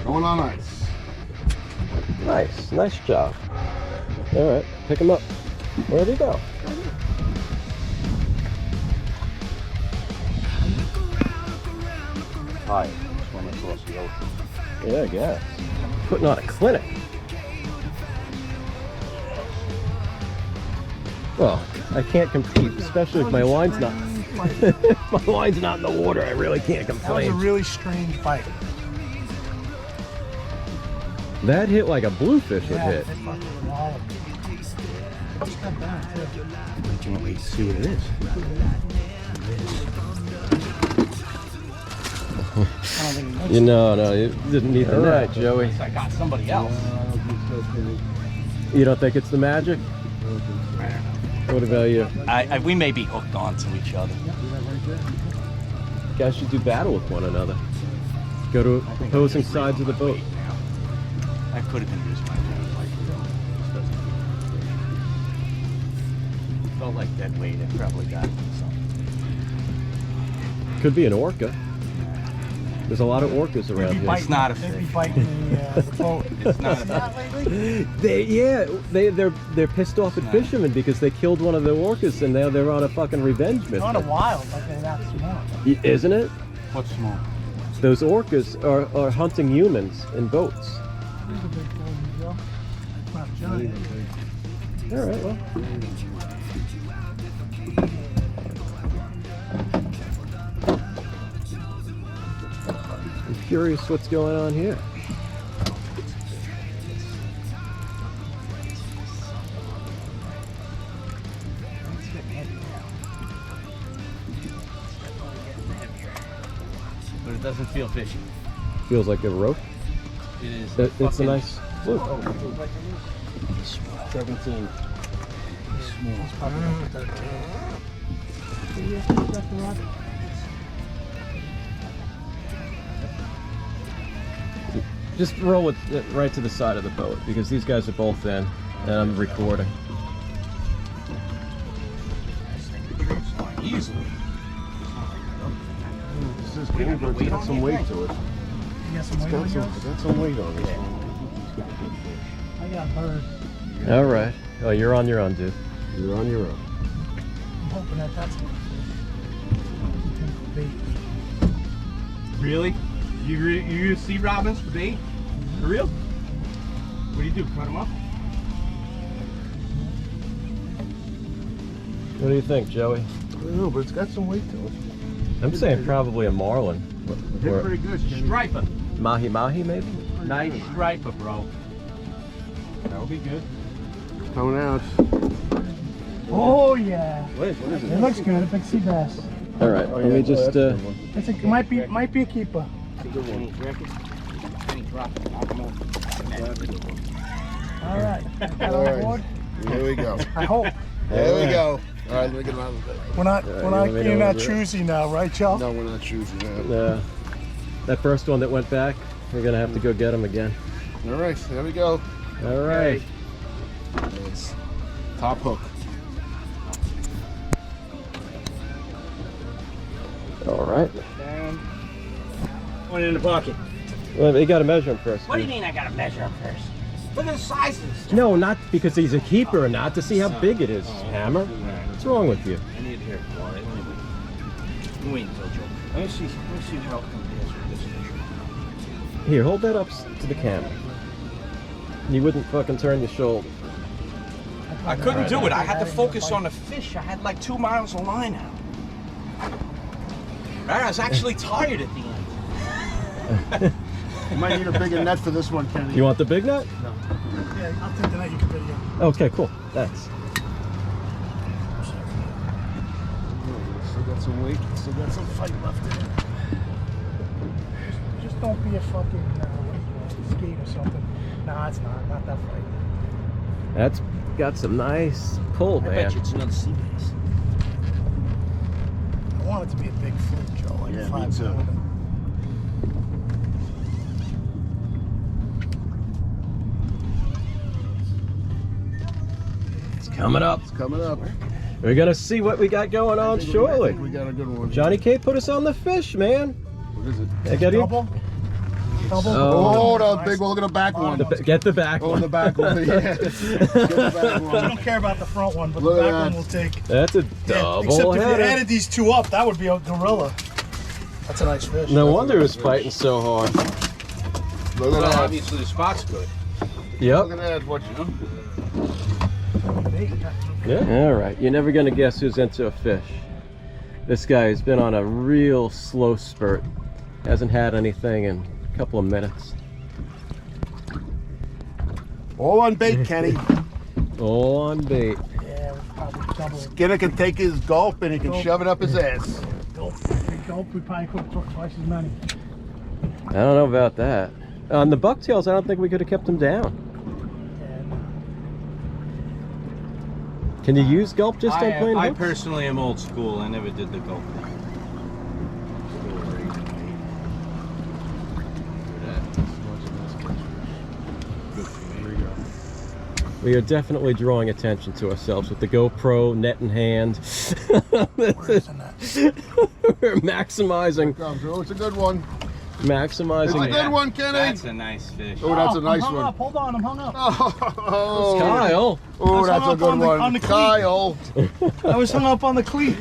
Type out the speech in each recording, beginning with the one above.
Going on ice. Nice, nice job. All right, pick him up. Where'd he go? Hi, swimming across the ocean. Yeah, I guess. Putting on a clinic. Well, I can't compete, especially if my line's not. My line's not in the water. I really can't complain. That was a really strange bite. That hit like a bluefish would Yeah, hit. it fucking wallowed. It's not bad, too. I can't wait to see what it is. I don't think it You know, no, you didn't need the net. All right, Joey. I got somebody else. You don't think it's the magic? What about you? We may be hooked onto each other. You guys should do battle with one another. Go to opposing sides of the boat. I could have been used my felt like dead weight. I probably got something. Could be an orca. There's a lot of orcas around here. It's not a They'd be fish. biting the boat. It's not a Not lately? They're pissed off at fishermen because they killed one of the orcas and now they're on a fucking revenge mission. Not a wild, but they're that small. Isn't it? What's small? Those orcas are hunting humans in boats. Here's a big one, Joe. Not giant. All right, well. I'm curious what's going on here. But it doesn't feel fishy. Feels like a rope. It is. It's a nice fluke. 17. It's probably not 13. Just roll it right to the side of the boat because these guys are both in and I'm recording. Easily. This is cool, but it's got some weight to it. You got some weight on yours? It's got some weight on this one. I got a bird. All right. Oh, you're on your own, dude. You're on your own. I'm hoping that that's what it is. Really? You use sea robins for bait? For real? What do you do? Cut them up? What do you think, Joey? I don't know, but it's got some weight to it. I'm saying probably a marlin. They're Or pretty good. Striper. mahi-mahi, maybe? Nice striper, bro. That'll be good. Coming out. Oh yeah. What is it? It looks good. A big sea bass. All right, let me just... It's a, might be a keeper. It's a good one. All right. Got All on right. board? Here we go. I hope. There we go. All right, let me get him out of the bed. You're not choosy now, right, Joe? No, we're not choosing that. that first one that went back, we're going to have to go get him again. All right, there we go. All right. It's top hook. All right. One in the bucket. Well, you got to measure him first. What do you mean I gotta measure him first? Look at the sizes. No, not because he's a keeper, not to see how big it is, Hammer. What's wrong with you? I need to hear it. Wait until Joe. Let me see how it compares with this fish. Here, hold that up to the camera. You wouldn't fucking turn your shoulder. I couldn't do it. I had to focus on the fish. I had like 2 miles of line out. I was actually tired at the end. You might need a bigger net for this one, Kenny. You want the big nut? No. Yeah, I'll take the night you can video. Okay, cool. Thanks. Still got some weight. Still got some fight left in it. Just don't be a fucking skate or something. Nah, it's not that fight. That's got some nice pull, I man. bet you it's another SeaBass. I want it to be a big fluke, Joe. Like Yeah, a me 5 too. pounder. It's coming up. It's coming up. We're gonna see what we got going on I shortly. think we got a good one. Johnny K put us on the fish, man. What is it? I got you. Double? Double. Oh, the big one. Look at the back one. Get the back Oh, one. the back one. Yeah. Get the back I one. don't care about the front one, but Look the at back that. one will take. That's a Except double if you header. added these two up, that would be a gorilla. That's a nice fish. No wonder he was fighting so hard. Look at that. Obviously, the spot's good. Yep. Look at that. What you Yeah. All right. You're never gonna guess who's into a fish. This guy has been on a real slow spurt. Hasn't had anything in a couple of minutes. All on bait, Kenny. All on bait. Yeah, probably double. Skinner can take his gulp and he can shove it up his ass. Gulp. We probably could have took twice as many. I don't know about that. On the bucktails, I don't think we could have kept them down. Can you use gulp just on plain I hooks? personally am old school. I never did the gulp. We are definitely drawing attention to ourselves with the GoPro, net in hand. We're maximizing. Oh, it's a good one. Maximizing. It's a good one, Kenny. That's a nice fish. Oh, that's a nice I'm hung one. Up. Hold on, I'm hung up. Oh, Kyle. oh, That's that's hung a up good on the one. cleat. Kyle. I was hung up on the cleat.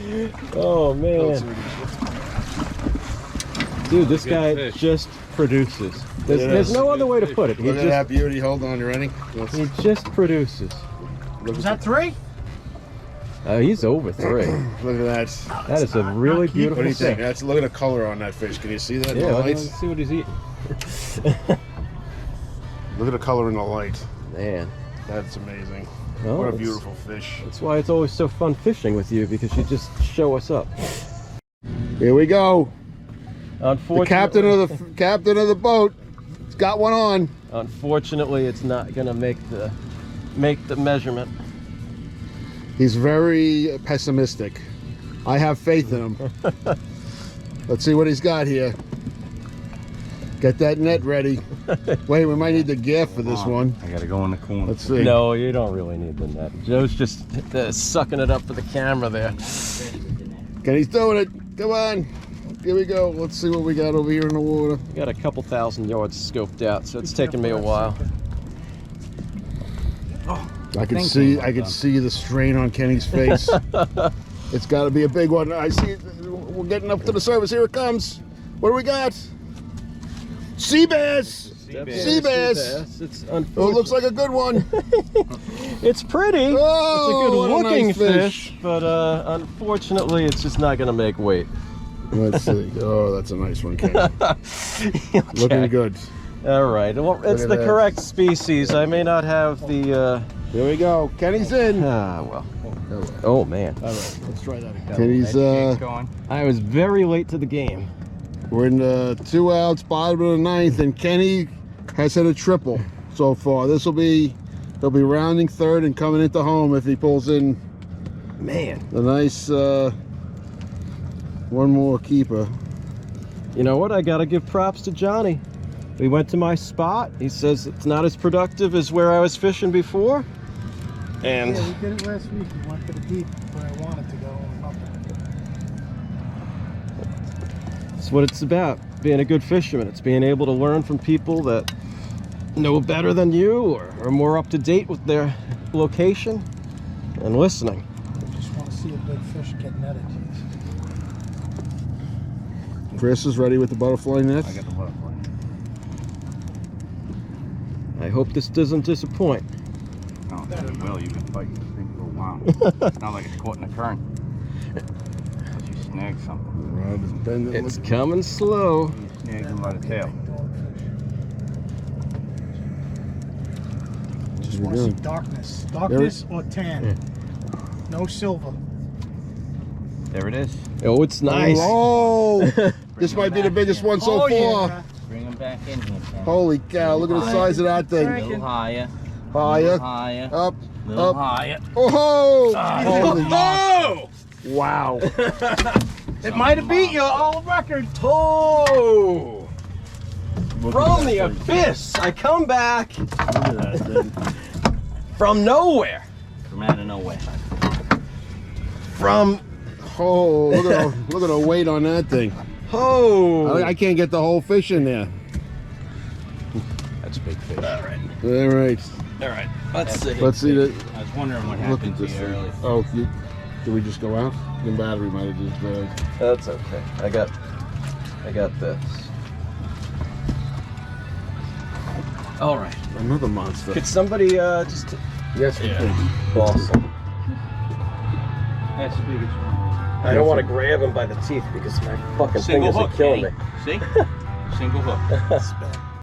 Oh man. Dude, this Good guy fish. just produces. There's, It there's is. no other way to put it. He Look at just, that beauty. Hold on, you ready? he just produces. Was that 3? He's over 3. Look at that. That is a really What beautiful do you think? fish. That's, look at the color on that fish. Can you see that in Yeah, the let's light? see what he's eating. Look at the color in the light. Man, That's amazing. Oh, What a it's- beautiful fish. that's why it's always so fun fishing with you, because you just show us up. Here we go. The Unfortunately, captain of the boat. It's got one on. unfortunately, it's not gonna make the measurement. He's very pessimistic. I have faith in him. Let's see what he's got here. Get that net ready. Wait, we might need the gaff for this one. I gotta go in the corner. Let's see. No, you don't really need the net. Joe's just sucking it up for the camera there. Kenny's doing it. Come on. Here we go. Let's see what we got over here in the water. We got a couple thousand yards scoped out, so it's taken me a while. I can Thank see. you. I can see the strain on Kenny's face. It's got to be a big one. I see. We're getting up to the surface. Here it comes. What do we got? SeaBass. SeaBass. It's Oh, it looks like a good one. It's pretty. Oh, it's a good what a looking nice fish, but unfortunately, it's just not going to make weight. Let's see. Oh, that's a nice one, Kenny. Looking good. All right. Well, it's at the that. correct species. I may not have the. Here we go. Kenny's in. Well. Oh man. All right, let's try that again. Kenny's Kenny's going. I was very late to the game. we're in the 2 outs, bottom of the ninth, and Kenny has hit a triple so far. He'll be rounding third and coming into home if he pulls in Man. a nice one more keeper. You know what? I got to give props to Johnny. We went to my spot. He says it's not as productive as where I was fishing before. And Yeah, we did it last week. We went to the deep where I wanted to go. And nothing. that's what it's about. Being a good fisherman. It's being able to learn from people that know better than you or are more up to date with their location and listening. I just want to see a big fish get netted. Chris is ready with the butterfly net. I got the butterfly. I hope this doesn't disappoint. No, it will. You've been fighting this thing for a while. It's not like it's caught in the current. Unless you snag something. Rod is bending. It's coming slow. You snag him by the tail. Just want to see darkness. Darkness or tan. No silver. There it is. Oh, it's nice. Oh, this might be the biggest one so far. Yeah. Bring him back in here, Ken. Holy cow! Look at the size of that A thing. little higher. Higher, Higher. up, Little up. higher. Oh! Holy Oh! wow! It might have beat you all record. Oh! From the abyss, I come back Look at that thing. from nowhere. From out of nowhere. From Oh, look at the weight on that thing. oh! I can't get the whole fish in there. That's a big fish. All right. All right. Let's see. Let's see that. I was wondering what Look at happened to this you thing. earlier. Oh, did we just go out? The battery might have just died. That's okay. I got this. All right. Another monster. Could somebody just? Yes, we can. Awesome. That's the biggest one. I don't want to grab him by the teeth because my fucking Single fingers are hook, killing Kenny. me. See? Single hook. That's bad.